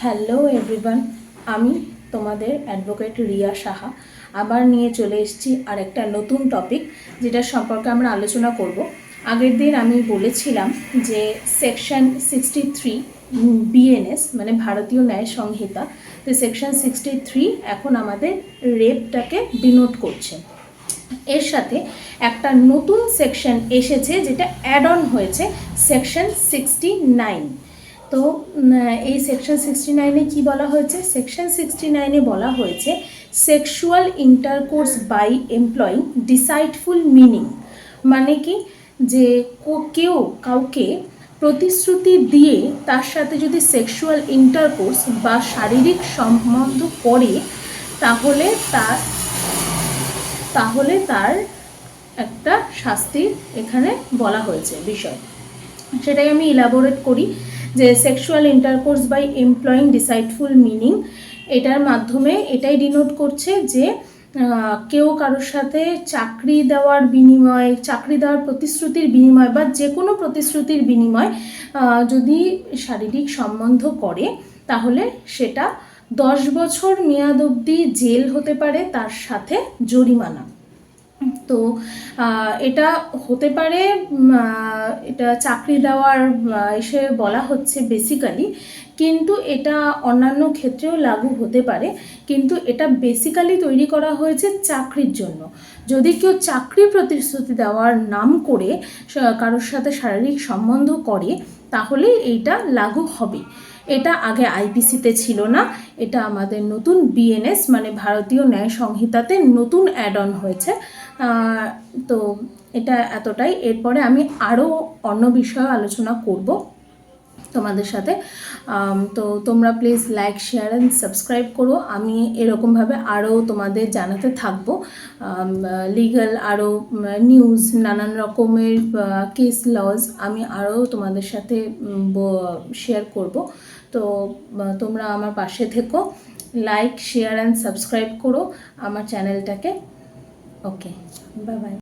Hello everyone, আমি তোমাদের advocate Riya Saha আবার নিয়ে চলে এসেছি আর একটা নতুন টপিক যেটার সম্পর্কে আমরা আলোচনা করব। আগের দিন আমি বলেছিলাম যে সেকশন 63 বিএনএস মানে ভারতীয় ন্যায় সংহিতা, তো সেকশন 63 এখন আমাদের রেপটাকে ডিনোট করছে। এর সাথে একটা নতুন সেকশন এসেছে যেটা অ্যাড অন হয়েছে, সেকশন 69। তো এই সেকশন 69-এ কী বলা হয়েছে? সেকশন 69-এ বলা হয়েছে sexual intercourse by employing deceitful meaning. মানে কি, যে কেউ কাউকে প্রতিশ্রুতি দিয়ে তার সাথে যদি সেক্সুয়াল ইন্টারকোর্স বা শারীরিক সম্বন্ধ করে তাহলে তার একটা শাস্তি এখানে বলা হয়েছে বিষয়, সেটাই আমি ইলাবোরেট করি। যে sexual intercourse by employing deceitful meaning, এটার মাধ্যমে এটাই ডিনোট করছে যে কেউ কারোর সাথে চাকরি দেওয়ার প্রতিশ্রুতির বিনিময় বা যে কোনো প্রতিশ্রুতির বিনিময় যদি শারীরিক সম্বন্ধ করে তাহলে সেটা 10 বছর মেয়াদ অবধি জেল হতে পারে, তার সাথে জরিমানা। তো এটা হতে পারে, এটা চাকরি দেওয়ার এসে বলা হচ্ছে বেসিক্যালি, কিন্তু এটা অন্যান্য ক্ষেত্রেও লাগু হতে পারে। কিন্তু এটা বেসিক্যালি তৈরি করা হয়েছে চাকরির জন্য। যদি কেউ চাকরি প্রতিশ্রুতি দেওয়ার নাম করে কারোর সাথে শারীরিক সম্বন্ধ করে তাহলে এইটা লাগু হবে। এটা আগে আইপিসিতে ছিল না, এটা আমাদের নতুন বিএনএস মানে ভারতীয় ন্যায় সংহিতাতে নতুন অ্যাড অন হয়েছে। তো এটা এতটাই। এরপরে আমি আরও অন্য বিষয়ে আলোচনা করব তোমাদের সাথে। তো তোমরা please like, share and subscribe করো। আমি এরকমভাবে আরও তোমাদের জানাতে থাকবো লিগাল আরও নিউজ, নানান রকমের কেস লজ আমি আরও তোমাদের সাথে শেয়ার করব। তো তোমরা আমার পাশে থেকো, লাইক, শেয়ার অ্যান্ড সাবস্ক্রাইব করো আমার চ্যানেলটাকে। ওকে, বাই বাই।